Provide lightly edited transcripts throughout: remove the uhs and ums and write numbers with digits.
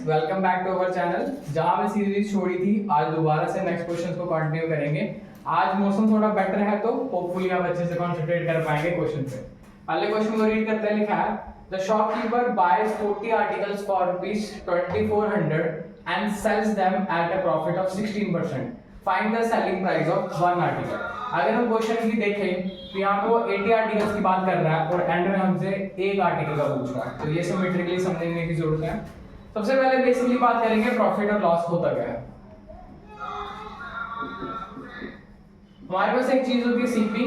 Welcome back to our channel. जहां मैं series छोड़ी थी आज दोबारा से नेक्स्ट क्वेश्चन को कंटिन्यू करेंगे। आज मौसम थोड़ा बेटर है तो होपफुली आप अच्छे से कंसंट्रेट कर पाएंगे क्वेश्चन पे। पहले क्वेश्चन को रीड करते हैं। लिखा है the shopkeeper buys 40 articles for ₹2400 and sells them at a profit of 16%। Find the selling price of one article. अगर हम क्वेश्चन की देखें तो यहाँ पे वो 80 आर्टिकल्स की बात कर रहा है और एंड में हमसे एक आर्टिकल का पूछ रहा है, तो ये सिमेट्रिकली समझने की जरूरत है। सबसे पहले बेसिकली बात करेंगे प्रॉफिट और लॉस होता क्या है। हमारे पास एक चीज होती है सीपी,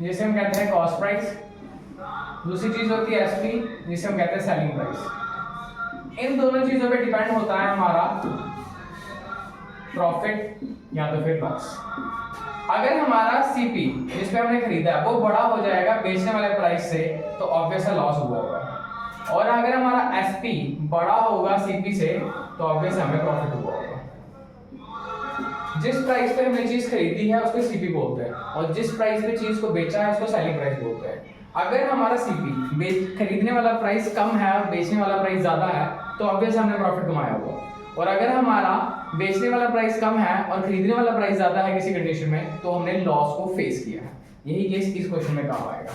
जिसे हम कहते हैं कॉस्ट प्राइस। दूसरी चीज होती है एसपी, जिसे हम कहते हैं सेलिंग प्राइस। इन दोनों चीजों पे डिपेंड होता है हमारा प्रॉफिट या तो फिर लॉस। अगर हमारा सीपी जिस पे हमने खरीदा है वो बड़ा हो जाएगा बेचने वाले प्राइस से, तो ऑब्वियस है लॉस हुआ होगा। और अगर हमारा एसपी बड़ा होगा सीपी से, तो ऑब्वियस हमें प्रॉफिट हुआ होगा। जिस प्राइस पे हमने चीज खरीदी है उसको सीपी बोलते हैं, और जिस प्राइस पे चीज को बेचा है उसको सेलिंग प्राइस बोलते हैं। अगर हमारा सीपी खरीदने वाला प्राइस कम है और बेचने वाला प्राइस ज्यादा है, तो ऑब्वियस हमने प्रॉफिट कमाया होगा। और अगर हमारा बेचने वाला प्राइस कम है और खरीदने वाला प्राइस ज्यादा है किसी कंडीशन में, तो हमने लॉस को फेस किया है। यही केस इस क्वेश्चन में काम आएगा।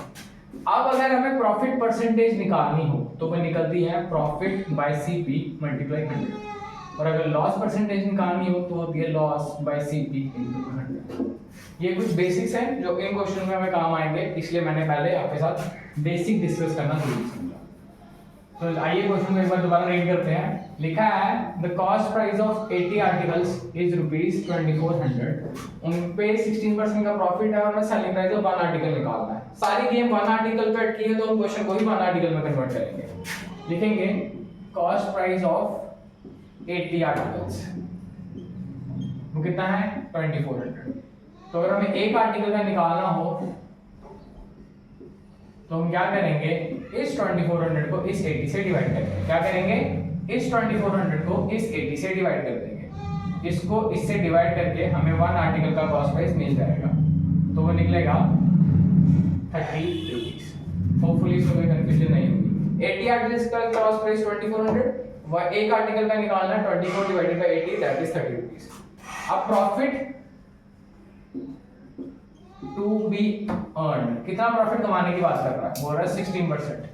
अब अगर हमें प्रॉफिट परसेंटेज निकालनी हो तो वो निकलती है प्रॉफिट बाय सीपी मल्टीप्लाई 100, और अगर लॉस परसेंटेज निकालनी हो तो होती है लॉस बाय सीपी इनटू 100। ये कुछ बेसिक्स हैं जो इन क्वेश्चन में हमें काम आएंगे, इसलिए मैंने पहले आपके साथ बेसिक डिस्कस करना जरूरी समझा। तो आइए क्वेश्चन को एक बार दोबारा रीड करते हैं। लिखा है the cost price of 80 articles is ₹2400। उन पे 16% का प्रॉफिट है और हमें सेलिंग प्राइस ऑफ 1 आर्टिकल निकालना है। सारी गेम 1 आर्टिकल पे अटकी है, तो हम क्वेश्चन को ही 1 आर्टिकल में कन्वर्ट करेंगे। लिखेंगे कॉस्ट प्राइस ऑफ 80 आर्टिकल्स, वो कितना है 2400। तो अगर हमें एक आर्टिकल का निकालना हो तो हम क्या करेंगे, इस 2400 को इस 80 से डिवाइड करेंगे। क्या करेंगे, इस 2400 को इस 80 से डिवाइड कर देंगे। इसको इससे डिवाइड करके हमें 1 आर्टिकल का कॉस्ट प्राइस मिल जाएगा, तो वो निकलेगा 30 रुपीस। होपफुली इसमें कोई कंफ्यूजन नहीं होगी। 80 आर्टिकल्स का कॉस्ट प्राइस 2400, वह एक आर्टिकल का निकालना है 24 divided by 80, that is 30 rupees. अब प्रॉफिट टू बी अर्न, कितना प्रॉफिट कमाने की बात कर रहा है, बोल रहा है 16%।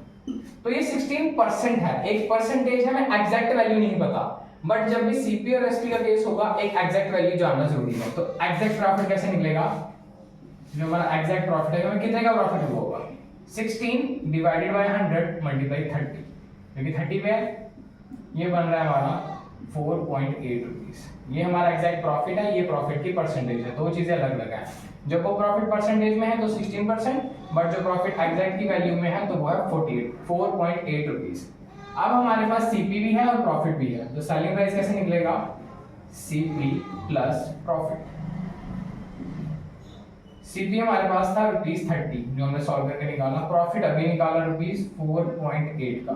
तो ये 16% है, एक परसेंटेज है, हमें एग्जैक्ट वैल्यू नहीं पता, बट जब भी सीपी और एसपी का केस होगा एक एग्जैक्ट वैल्यू जानना जरूरी है। तो एग्जैक्ट प्रॉफिट कैसे निकलेगा, जो हमारा एग्जैक्ट प्रॉफिट है हमें कितने का प्रॉफिट हुआ होगा, 16 डिवाइडेड बाय 100 मल्टीप्लाई 30, जो कि 30 पे है, ये बन रहा है हमारा 4.8 रुपीस। ये हमारा एग्जैक्ट प्रॉफिट है, ये प्रॉफिट की परसेंटेज है, दो चीजें अलग अलग हैं। जब वो प्रॉफिट परसेंटेज में है तो 16%, बट जो प्रॉफिट एग्जैक्ट की वैल्यू में है तो वो है 4.8 रुपीस। अब हमारे पास सीपी भी है और प्रॉफिट भी है, तो सेलिंग प्राइस कैसे निकलेगा, सीपी प्लस प्रॉफिट। सीपी हमारे पास था ₹30 जो हमने सॉल्व करके निकाला, प्रॉफिट अभी निकाला ₹4.8 का।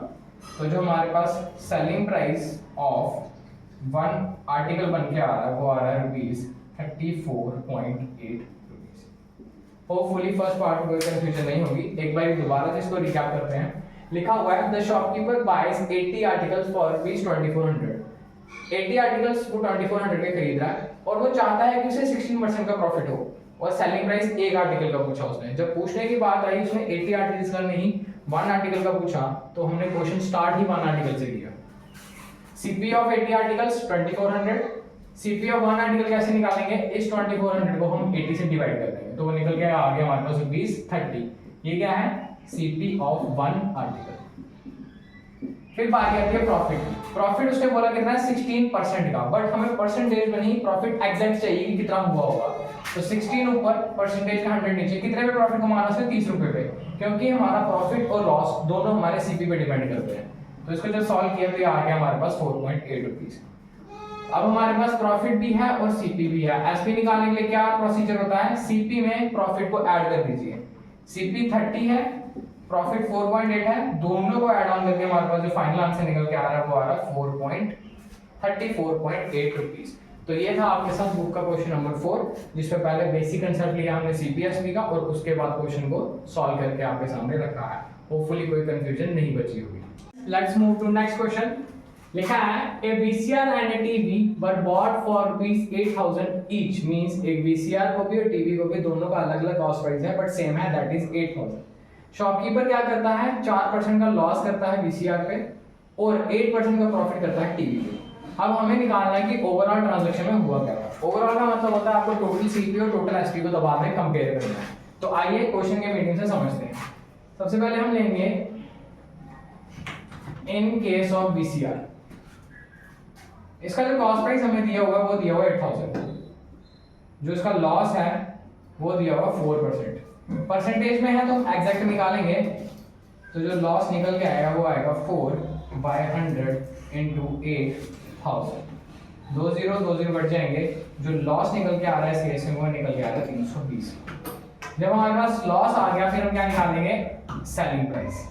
तो जो हमारे पास सेलिंग प्राइस ऑफ 1 आर्टिकल बन के आ रहा है वो आ रहा है ₹34.8। होपफुली फर्स्ट पार्ट में कोई कंफ्यूजन नहीं होगी। एक बार दोबारा से इसको रिकैप करते हैं। लिखा हुआ है the shopkeeper buys 80 articles for ₹2400। 80 articles वो 2400 के खरीद रहा है और वो चाहता है कि उसे 16% का प्रॉफिट हो, और सेलिंग प्राइस एक आर्टिकल का पूछा उसने। जब पूछने की बात आई उसने 80 आर्टिकल्स का नहीं 1 आर्टिकल का पूछा, तो हमने क्वेश्चन स्टार्ट ही 1 आर्टिकल से किया। CP of 80 articles 2400, CP of 1 article कैसे निकालेंगे, इस 2400 को हम 80 से डिवाइड कर देंगे, तो वो निकल के आ गया हमारे पास ₹30। ये क्या है, सीपी ऑफ 1 आर्टिकल। फिर बारी आती है प्रॉफिट। प्रॉफिट उसने बोला कितना है 16% का, बट हमें परसेंटेज में नहीं प्रॉफिट एग्जैक्ट चाहिए कि कितना हुआ होगा। तो 16 ऊपर परसेंटेज का 100 नीचे, कितने पे प्रॉफिट कमाना है, 30 रुपए पे, क्योंकि हमारा प्रॉफिट और लॉस दोनों हमारे सीपी पे डिपेंड करते हैं। तो इसको जब सॉल्व किया तो ये आ गया हमारे पास 4.8 रुपीस। अब हमारे पास प्रॉफिट भी है और सीपी भी है। एसपी निकालने के लिए क्या प्रोसीजर होता है, सीपी में प्रॉफिट को ऐड कर दीजिए। सीपी 30 है, प्रॉफिट 4.8 है, दोनों को ऐड ऑन करके हमारे पास जो फाइनल आंसर निकल के आ रहा है वो आ रहा है 4.8 रुपीस। तो ये था आपके साथ बुक का क्वेश्चन नंबर 4, जिसमें पहले बेसिक कंसेप्ट लिया हमने सीपी एसपी का, और उसके बाद क्वेश्चन को सॉल्व करके आपके सामने रखा है। होपफुली कोई कंफ्यूजन नहीं बची होगी। Let's move to next question. लिखा है a VCR and a TV were bought for ₹8,000 each, means एक वीसीआर को भी और टीवी को भी दोनों का अलग अलग कॉस्ट प्राइस है बट सेम है, दैट इज 8,000। शॉपकीपर क्या करता है, 4% का लॉस करता है वीसीआर पे और 8% का प्रॉफिट करता है टीवी पे। अब हमें निकालना है कि ओवरऑल ट्रांजैक्शन में हुआ क्या था। ओवरऑल का मतलब होता है आपको टोटल सीपी और टोटल एसपी को दबा में कंपेयर करना है। तो आइए क्वेश्चन के मीनिंग से समझते हैं। सबसे पहले हम लेंगे इन केस ऑफ वीसीआर, इसका जो कॉस्ट प्राइस हमें दिया हुआ है वो दिया हुआ 8,000, जो इसका लॉस है वो दिया हुआ 4%। परसेंटेज में है तो एग्जैक्ट निकालेंगे, तो जो लॉस निकल के आएगा वो आएगा 4/100 इंटू 8,000। 2 0 बढ़ जाएंगे, जो लॉस निकल के आ रहा है इस केस में वो निकल के आ रहा है 320। जब हमारे पास लॉस आ गया फिर हम क्या निकालेंगे, सेलिंग प्राइस,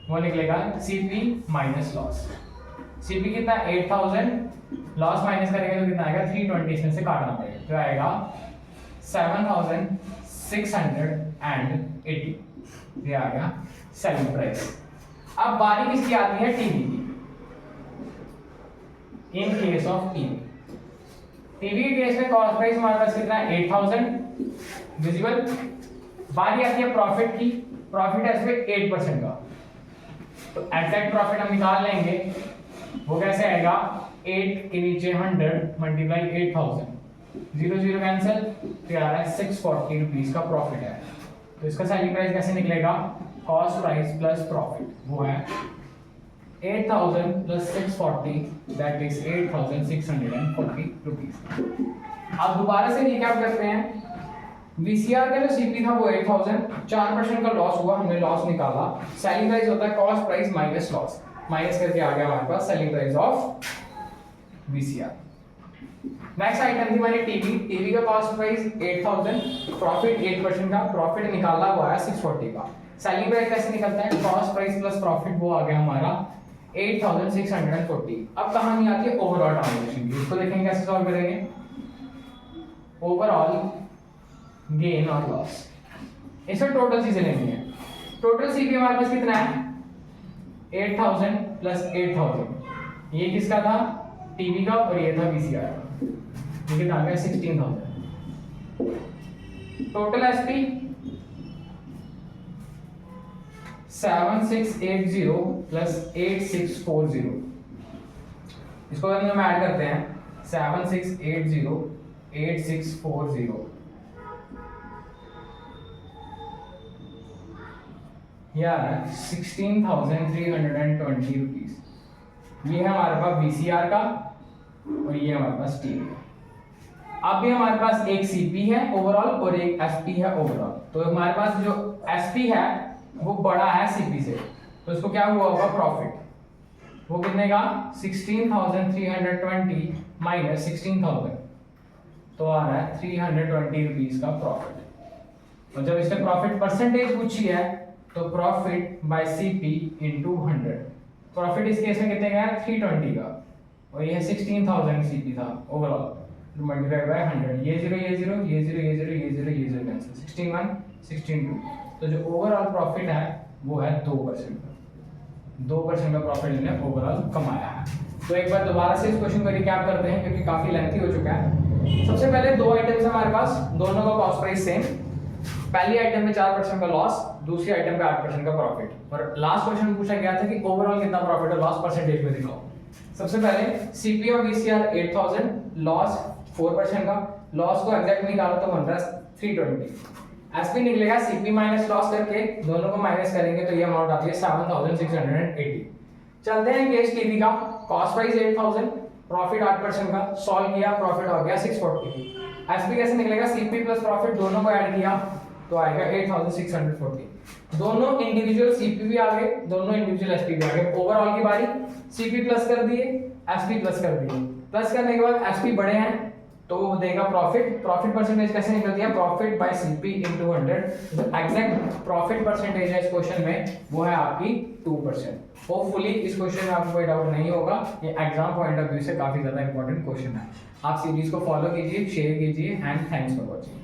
वो निकलेगा सीपी माइनस लॉस। सीपी कितना 8,000, लॉस माइनस करेंगे तो कितना आएगा 320, इसमें से काटना पड़ेगा तो आएगा 7,680, ये आ गया सेलिंग प्राइस। अब बारी किसकी आती है, टीवी की। In case of TV, TV के केस में कॉस्ट प्राइस हमारे पास कितना है 8,000 विजिबल। बारी आती है प्रॉफिट की, प्रॉफिट है इसमें 8% का, तो एग्जैक्ट प्रॉफिट हम निकाल लेंगे। वो कैसे आएगा, 8 के नीचे 100 मल्टीप्लाई 8,000, 0 0 कैंसिल, तो आ रहा है 640 रुपीज का प्रॉफिट है। तो इसका सेलिंग प्राइस कैसे निकलेगा, कॉस्ट प्राइस प्लस प्रॉफिट, वो है 8,000 प्लस 640, दैट इज 8,640 रुपीज। अब दोबारा से रिकैप करते हैं। वीसीआर का जो सीपी था वो 8,000, 4% का लॉस हुआ, हमने लॉस निकाला। सेलिंग प्राइस होता है cost price minus loss, minus करके आ गया हमारे पास selling price of VCR. Next item थी हमारी टीवी। टीवी का कॉस्ट प्राइस 8,000, प्रॉफिट 8% का, प्रॉफिट निकाला हुआ है 640 का। सेलिंग प्राइस कैसे निकलता है, कॉस्ट प्राइस प्लस प्रॉफिट, वो आ गया हमारा 8,640। अब कहानी आती है ओवरऑल ट्रांजैक्शन की, इसको देखेंगे कैसे सॉल्व करेंगे। ओवरऑल गेन और लॉस, इसमें टोटल चीजें लेनी है। टोटल सीपी हमारे पास कितना है 8,000 प्लस 8,000, ये किसका था, टीवी का, और ये था वीसीआर का, ये कितना आ गया 16,000। टोटल एसपी 7680 प्लस 8640, इसको अगर हम ऐड करते हैं 7680 8640, यार 16,320 रुपीज। ये है हमारे पास वीसीआर का और ये हमारे पास टीवी है। अब भी हमारे पास एक सीपी है ओवरऑल और एक एसपी है ओवरऑल। तो हमारे पास जो एसपी है वो बड़ा है सीपी से, तो इसको क्या हुआ होगा प्रॉफिट, वो कितने का 16,320 माइनस 16,000, तो आ रहा है 320 रुपीज का प्रॉफिट। और जब इसने प्रॉफिट परसेंटेज पूछी है तो profit by CP into 100। Profit इस केस में कितने का है 320 का, और ये 16,000 सीपी था ओवरऑल, मल्टीप्लाइड बाय 100। ये 0 ये 0 ये 0 ये 0 ये 0 ये 0 कैंसिल, 16 16 तो जो ओवरऑल प्रॉफिट है वो है 2% का। 2% का प्रॉफिट इन्होंने ओवरऑल कमाया है। तो एक बार दोबारा से इस क्वेश्चन को रिकैप करते हैं क्योंकि काफी लेंथी हो चुका है। सबसे पहले दो आइटम्स हमारे पास, दोनों का कॉस्ट प्राइस सेम। पहली आइटम में 4% का लॉस, दूसरी आइटम पे 8% का प्रॉफिट। और लास्ट क्वेश्चन पूछा गया था कि ओवरऑल कितना प्रॉफिट है, लॉस परसेंटेज में दिखाओ। सबसे पहले सीपी और वीसीआर 8,000, लॉस 4% का, लॉस को एग्जैक्ट निकालो तो बन रहा है 320। एसपी निकलेगा सीपी माइनस लॉस करके, दोनों को माइनस करेंगे तो ये अमाउंट आती है 7,680। चलते हैं केस टीवी का। कॉस्ट प्राइस 8,000, प्रॉफिट 8% का, सॉल्व किया, प्रॉफिट हो गया 640। एसपी कैसे निकलेगा, सीपी प्लस प्रॉफिट दोनों को ऐड किया तो आएगा 8,640। दोनों इंडिविजुअल सीपी भी आ गए, दोनों इंडिविजुअल एसपी भी आ गए। ओवरऑल की बारी सीपी प्लस कर दिए, एसपी प्लस कर दिए। प्लस करने के बाद एसपी बड़े हैं तो वो देगा प्रॉफिट। प्रॉफिट परसेंटेज कैसे निकलती है, प्रॉफिट बाय सीपी इनटू 100। जो एग्जैक्ट प्रॉफिट परसेंटेज है इस क्वेश्चन में वो है आपकी 2%। होपफुली इस क्वेश्चन में आपको कोई डाउट नहीं होगा, ये एग्जाम पॉइंट ऑफ व्यू से काफी ज्यादा इंपॉर्टेंट क्वेश्चन है। आप सीरीज को फॉलो कीजिए, शेयर कीजिए एंड थैंक्स फॉर वॉचिंग।